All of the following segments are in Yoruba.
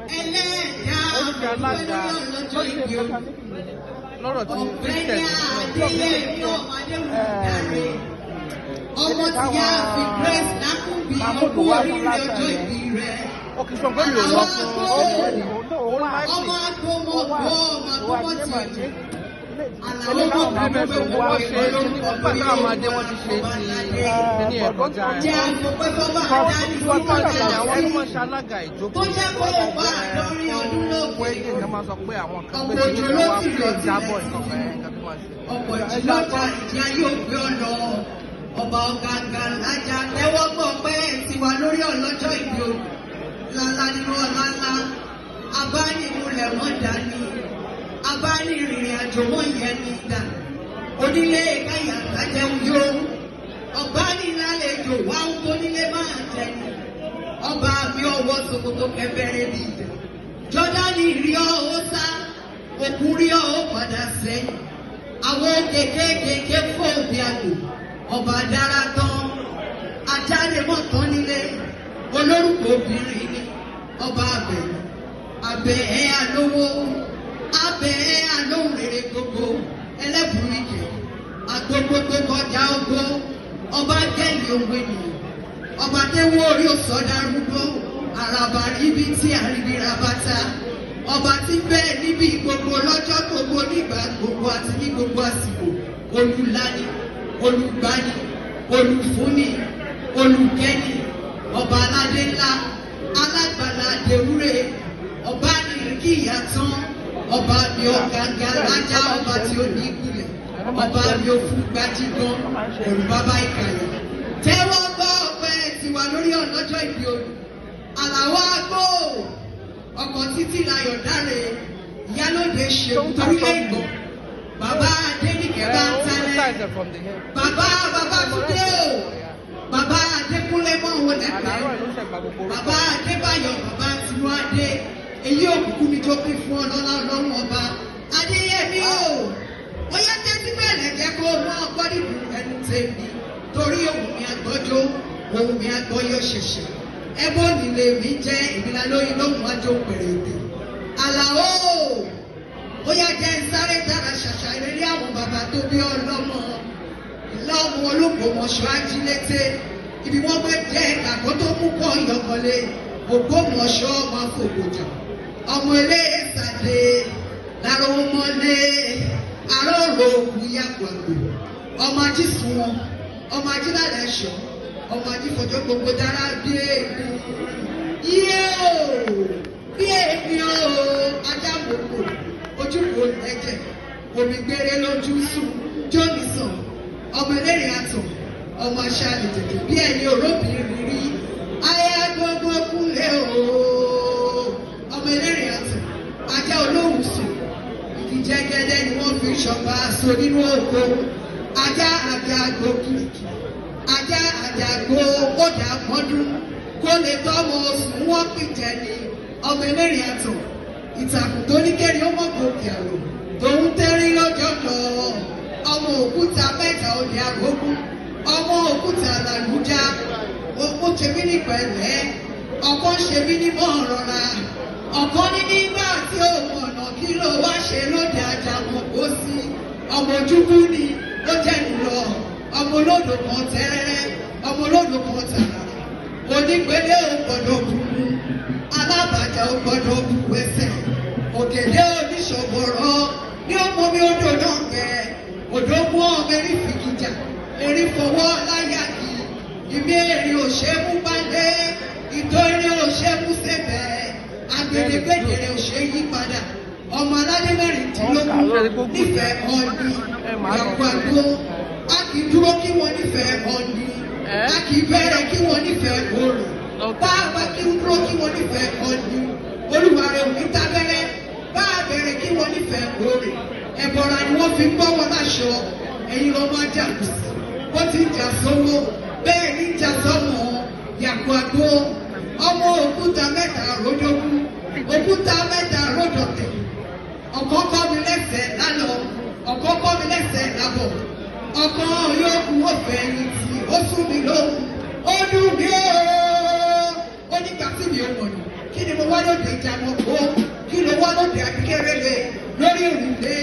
oníṣẹ́ alága lọ́rọ̀ tí christian ọmọ tí a fi grace lákùnbí ọkú oríire ọjọ́ ìbí rẹ̀. ó kì í sọ pé mi ò lọ fún ọmọ agbọmọ tí àwọn ọmọ mẹ́fẹ́ fún wọ́n ṣe é nígbà táwọn máa dé wọ́n ti ṣe ti ní ẹ̀kọ́ jà ẹ̀. wọ́n tẹ̀lé àwọn tó máa ṣe alága ìjókòó wọ́n èdè kan máa sọ pé àwọn kan pé kí ní wọ́n fi jábọ̀ ìkọ̀kọ̀ ẹ̀ nǹkan tó máa ṣe. ọ̀pọ̀ ìjọba ìjà yóò gbé ọ̀nà ọba ọ̀gàngà lájà tẹ́wọ́ gbọ́ pé tiwa lórí ọlọ́jọ́ ìbí o lálá nínú ọ̀làlá abánimúlẹ̀ wọ́n dání abánirìnrìn àjò wọ́n yẹn ní ìdá onílé káyà kájẹun yó ọ̀gbánilálejò wá ń tónílé máa jẹni ọba mi ọwọ́ ṣòkòtò kẹfẹ́rẹ́ bí ìjà jọ́dánì rí ọ́ ó sá òkú rí ọ́ ó padà sẹ́yìn àwọn kékékèké fòbí àgbò ọba dára tán ajáde mọ́tán nílé olórúkọ obìnrin ni ọba abẹ ẹ̀ àlówó abẹ ẹ̀ àlóhùn rere gbogbo ẹlẹ́bùrìkì agbógbógbó kọjá ogbó ọba gẹ́lì òwe nìyẹn ọba tẹ́wọ́ orí òsọdá rúgbó àràbà ríbi tí àríbi rabata ọba tí bẹ́ẹ̀ níbi gbogbo lọ́jọ́ gbogbo nígbà gbogbo àti ní gbogbo àsìkò olùlànì olùgbani olùfúnni olùkẹ́ni ọba aládé ńlá alágbàlá àdéwúre ọba nìrìkì ìyàtọ̀ ọba mi ọ̀gàngà lájà ọba tí ó ní ìpìlẹ̀ ọba mi ò fún gbajígan ẹ̀rù bàbá ìkàyà tẹ́wọ́ gbọ́ ọpẹ́ tiwa lórí ọlọ́jọ́ ìbí olù àlàó àgbò ọkọ̀ títí láyọ̀ dáre ìyálóde ṣeun torílẹ̀ ìgbọ̀n bàbá adénìkẹ́ bá ń tálẹ̀ bàbá túndé o bàbá adékúnlé mọ́ òun lẹ́pẹ́ bàbá adébáyọ̀ bàbá tinú adé èyí òkùnkùn mi tó pín fún ọlọ́lá ọlọ́run ọba adéyẹmí o ó yẹ tẹ́tí bẹ̀rẹ̀ jẹ́ kó mọ́ ọgbọ́n nínú ẹnu tèmi torí ohun mi àgbọ́jọ́ ohun mi àgbọ́yọ̀ ṣẹ̀ṣẹ̀ ẹbọ nílé mi jẹ́ ìbílá lóyún lóhùn wájú pèrèdè àlàó ó yá jẹ́ sáré dára ṣàṣà ìrírí àwọn bàbá tó bí ọlọ́mọ lọ́mọ Ológbòmọ̀ṣọ́ ajílété ibi wọ́n gbé jẹ́ ìgbàgbọ́ tó mú pọ̀ yọkọlé Ògbómọ̀ṣọ́ ọmọ afọ̀gbọ̀jà ọmọ ilé ìsàdé lára ọmọlé àròrò òkú yàgbàgbò ọmọ ajísùn wọn ọmọ ajílálẹ̀ ẹ̀ṣọ́ ọmọ ajífọ̀jọ́ gbogbo dára bí èmi yíyó bí èmi o ajá gbogbo ojúkò ẹ̀jẹ̀ omi gbére lójú sùn jónìsàn ọmọ eléré àtọ̀ ọmọ aṣáájú tètè bí ẹni òróbìnrin rí ayé gbogbo kúlẹ̀ o ọmọ eléré àtọ̀ ajá olóhùn sùn ìdíjẹgẹdẹ ni wọ́n fi ṣọba aṣọ nínú oko ajá àjàgbó kìkì ajá àjàgbó kódà mọ́dún kó lè tọ́mọ oṣù wọ́n pìtẹ́ ní ọmọ eléré àtọ̀ ìtàkùn tó ní kẹ́ni ó mọ̀ gòkè àrò tòun tẹ́rí lọ́jọ́ lọ ọmọ òkúta mẹ́ta òde àgógún ọmọ òkúta làlújá òkú tèmi ní pẹ̀lẹ́ ọkọ ṣe mí ní mọ́ rọra ọkọ ní nígbà tí ó mọ̀nà kí ló wá ṣe lóde àjàmọ̀ kó sí ọmọ ojúkú ni ó jẹ́ nìlọ ọmọ olódò kan tẹ́rẹ́rẹ́ ọmọ olódò kan tààrà onígbélé ò gbọ́dọ̀ bú alábàjá ò gbọ́dọ̀ bú ẹsẹ̀ òkèlè oníṣòwòrán ní ọmọ mi odò náà gbẹ odò mú ọmọ erí fìkìjà erí fọwọ́ láyà kì ìmí èrè òṣèmú bálé ìtọ́ eré òṣèmú sẹ́bẹ̀ agbèdégbèdèrè òṣè yí padà ọmọ aládé mẹ́rìndínlógún nífẹ̀ẹ́ ọ̀nì àgbàdo a kì í dúró kí wọ́n nífẹ̀ẹ́ ọ̀nì a kì í bẹ̀rẹ̀ kí wọ́n nífẹ̀ẹ́ òòrùn báàbá kí ń dúró kí wọ́n nífẹ̀ẹ́ ọ̀nì olúwa rẹ̀ òní tábẹ́rẹ́ bá a bẹ̀rẹ̀ kí wọ́n nífẹ̀ẹ́ òòrè ẹ̀bọ̀ra ni wọ́n fi ń bọ́ wọn láṣọ ẹ̀yin lọ́ máa jà kù sí wọ́n ti ń jà sówó bẹ́ẹ̀ ní jà sọ́mọ yàgò àgbo ọmọ òkúta mẹ́ta àródógún òkúta mẹ́ta àródọ̀tẹ̀ ọ̀kọ́ kọ́ mi lẹ́sẹ̀ lálọ́ ọ̀kọ́ kọ́ mi lẹ́sẹ̀ lábọ̀ ọkọ̀ yóò kú òfẹ́ yìí tí ó sún mi lóhùn ó dùn mí ó nígbà tí mi ò mọ̀ ní kí ni mo ló wá lóde ìjàmọ̀kó kí ló wá lóde àbíkẹ́rẹ́lẹ̀ lórí òrùlé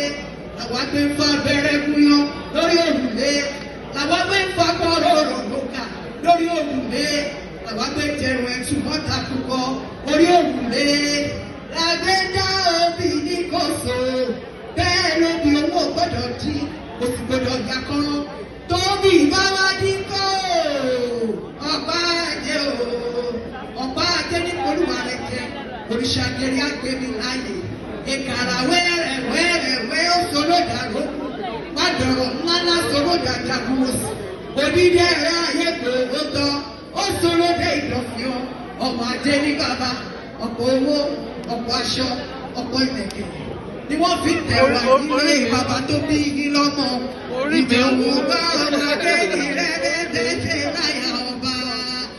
làwọn agbé ń fa abẹ́rẹ́ gúnyán lórí òrùlé làwọn agbé ń fa kọ́rọ̀ ọ̀rọ̀ lóka lórí òrùlé làwọn agbé ń jẹun ẹtù mọ́ta kúkọ orí òrùlé làgbé dá obì ní kòsò bẹ́ẹ̀ lóbi owó gbọ́dọ̀ dí kò sì gbọ́dọ̀ yà kọ́rọ́ tóbi bá wá dín kọ́ ọ̀pá àjẹ́ o ọ̀pá àjẹ́ ní olúwa rẹ̀ jẹ́ òrìṣàgẹ̀rì àgbẹ̀mí láàyè ìkàrà wẹ́rẹ̀wẹ́rẹ̀wẹ́ ó solódà ló pàdọ̀rọ̀ ńláńlá solódà jagunmọ̀sí òdìdí ẹ̀rẹ́ ayé gbòòrò tán ó solódà ìdọ̀fíọ́ ọmọ ajé ní bàbá ọ̀pọ̀ owó ọ̀pọ̀ aṣọ ọ̀pọ̀ ìlẹ̀kẹ̀ ni wọ́n fi tẹ̀wá nílé bàbá tó bí igi lọ́mọ ìbẹ̀wò bá ọmọdé ìrẹ́lẹ́dẹ́dẹ́ láyà